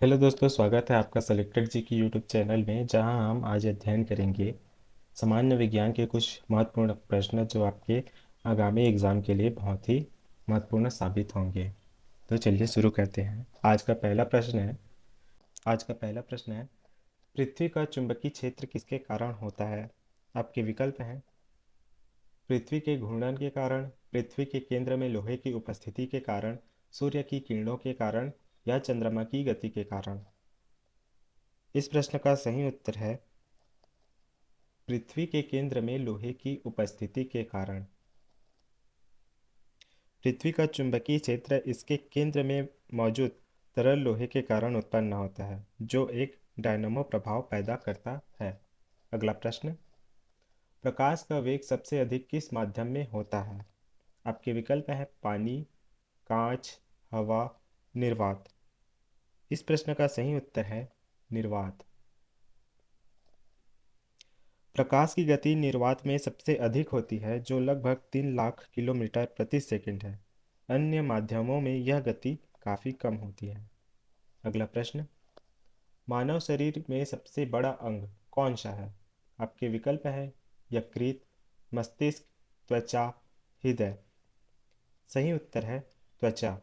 Hello दोस्तों, स्वागत है आपका सेलेक्टेड जी की यूट्यूब चैनल में, जहां हम आज अध्ययन करेंगे सामान्य विज्ञान के कुछ महत्वपूर्ण प्रश्न जो आपके आगामी एग्जाम के लिए बहुत ही महत्वपूर्ण साबित होंगे। तो चलिए शुरू करते हैं। आज का पहला प्रश्न है, पृथ्वी का चुंबकीय क्षेत्र किसके कारण होता है? आपके विकल्प हैं: पृथ्वी के घूर्णन के कारण, पृथ्वी के केंद्र में लोहे की उपस्थिति के कारण, सूर्य की किरणों के कारण या चंद्रमा की गति के कारण। इस प्रश्न का सही उत्तर है पृथ्वी के केंद्र में लोहे की उपस्थिति के कारण। पृथ्वी का चुंबकीय क्षेत्र इसके केंद्र में मौजूद तरल लोहे के कारण उत्पन्न होता है, जो एक डायनामो प्रभाव पैदा करता है। अगला प्रश्न, प्रकाश का वेग सबसे अधिक किस माध्यम में होता है? आपके विकल्प है: पानी, कांच, हवा, निर्वात। इस प्रश्न का सही उत्तर है निर्वात। प्रकाश की गति निर्वात में सबसे अधिक होती है, जो लगभग 3 लाख किलोमीटर प्रति सेकंड है। अन्य माध्यमों में यह गति काफ़ी कम होती है। अगला प्रश्न, मानव शरीर में सबसे बड़ा अंग कौन सा है? आपके विकल्प है: यकृत, मस्तिष्क, त्वचा, हृदय। सही उत्तर है त्वचा।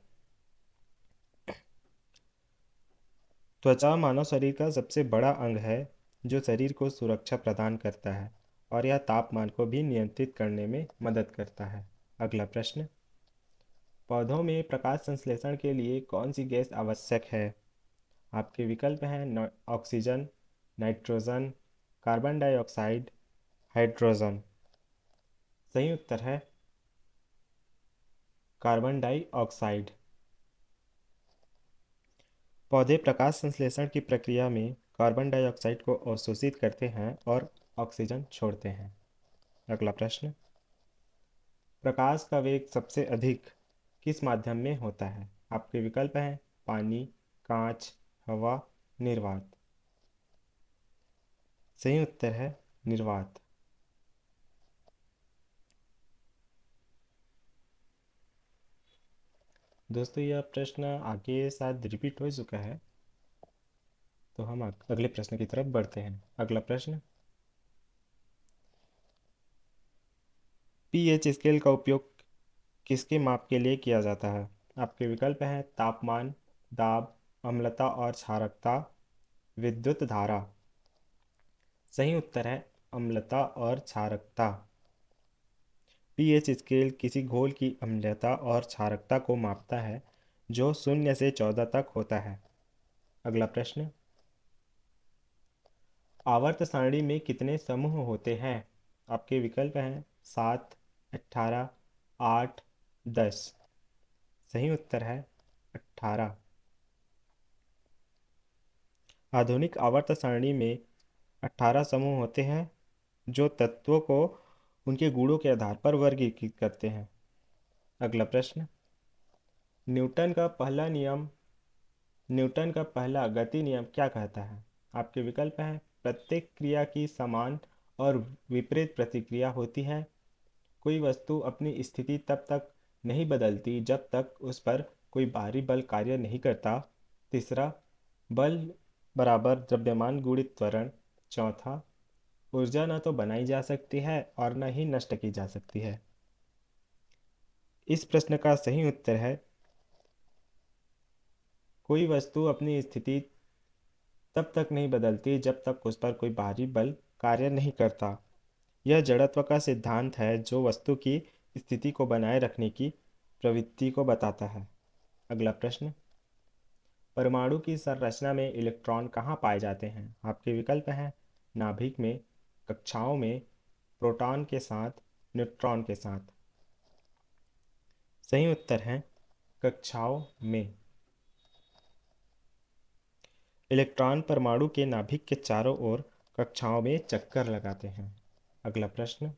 त्वचा मानव शरीर का सबसे बड़ा अंग है, जो शरीर को सुरक्षा प्रदान करता है और यह तापमान को भी नियंत्रित करने में मदद करता है। अगला प्रश्न, पौधों में प्रकाश संश्लेषण के लिए कौन सी गैस आवश्यक है? आपके विकल्प हैं: oxygen, nitrogen, carbon dioxide, hydrogen. सही उत्तर है कार्बन डाइऑक्साइड। पौधे प्रकाश संश्लेषण की प्रक्रिया में कार्बन डाइऑक्साइड को अवशोषित करते हैं और ऑक्सीजन छोड़ते हैं। अगला प्रश्न, प्रकाश का वेग सबसे अधिक किस माध्यम में होता है? आपके विकल्प हैं: पानी, कांच, हवा, निर्वात। सही उत्तर है निर्वात। दोस्तों, यह प्रश्न आगे शायद रिपीट हो चुका है, तो हम अगले प्रश्न की तरफ बढ़ते हैं। अगला प्रश्न, पीएच स्केल का उपयोग किसके माप के लिए किया जाता है? आपके विकल्प हैं: तापमान, दाब, अम्लता और क्षारकता, विद्युत धारा। सही उत्तर है अम्लता और क्षारकता। पीएच स्केल किसी घोल की अम्लता और क्षारकता को मापता है, जो 0 से 14 तक होता है। अगला प्रश्न, आवर्त सारणी में कितने समूह होते हैं? आपके विकल्प हैं: 7, 18, 8, 10। सही उत्तर है 18। आधुनिक आवर्त सारणी में 18 समूह होते हैं, जो तत्वों को उनके गुणों के आधार पर वर्गीकृत करते हैं। अगला प्रश्न, न्यूटन का पहला नियम न्यूटन का पहला गति नियम क्या कहता है? आपके विकल्प हैं: प्रत्येक क्रिया की समान और विपरीत प्रतिक्रिया होती है, कोई वस्तु अपनी स्थिति तब तक नहीं बदलती जब तक उस पर कोई बाहरी बल कार्य नहीं करता। तीसरा, बल बराबर द्रव्यमान गुणित त्वरण। चौथा, ऊर्जा न तो बनाई जा सकती है और न ही नष्ट की जा सकती है। इस प्रश्न का सही उत्तर है कोई वस्तु अपनी स्थिति तब तक नहीं बदलती जब तक उस पर कोई बाहरी बल कार्य नहीं करता। यह जड़त्व का सिद्धांत है, जो वस्तु की स्थिति को बनाए रखने की प्रवृत्ति को बताता है। अगला प्रश्न, परमाणु की संरचना में इलेक्ट्रॉन कहाँ पाए जाते हैं? आपके विकल्प हैं: नाभिक में, कक्षाओं में, प्रोटॉन के साथ, न्यूट्रॉन के साथ। सही उत्तर है कक्षाओं में। इलेक्ट्रॉन परमाणु के नाभिक के चारों ओर कक्षाओं में चक्कर लगाते हैं। अगला प्रश्न,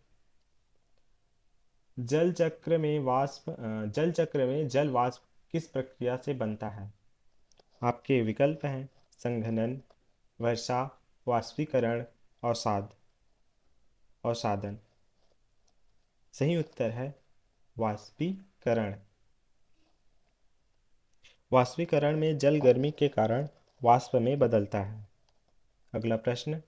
जल चक्र में जल वाष्प किस प्रक्रिया से बनता है? आपके विकल्प हैं: संघनन, वर्षा, वाष्पीकरण, अवसाद अवसादन। सही उत्तर है वाष्पीकरण। वाष्पीकरण में जल गर्मी के कारण वाष्प में बदलता है। अगला प्रश्न,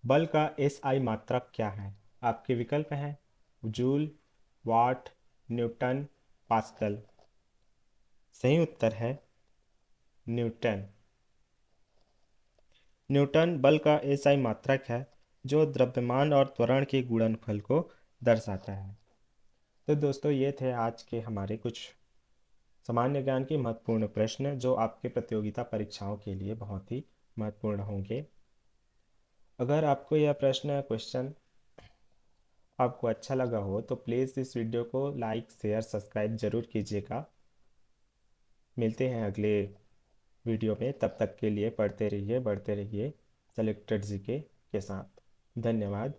बल का एसआई मात्रक क्या है? आपके विकल्प हैं जूल, वाट, न्यूटन, पास्कल। सही उत्तर है न्यूटन। न्यूटन बल का एसआई मात्रक है जो द्रव्यमान और त्वरण के गुणनफल को दर्शाता है। तो दोस्तों, ये थे आज के हमारे कुछ सामान्य ज्ञान के महत्वपूर्ण प्रश्न जो आपके प्रतियोगिता परीक्षाओं के लिए बहुत ही महत्वपूर्ण होंगे। अगर आपको यह प्रश्न क्वेश्चन आपको अच्छा लगा हो तो प्लीज़ इस वीडियो को लाइक शेयर सब्सक्राइब जरूर कीजिएगा। मिलते हैं अगले वीडियो में, तब तक के लिए पढ़ते रहिए बढ़ते रहिए सेलेक्टेड जीके के साथ। धन्यवाद।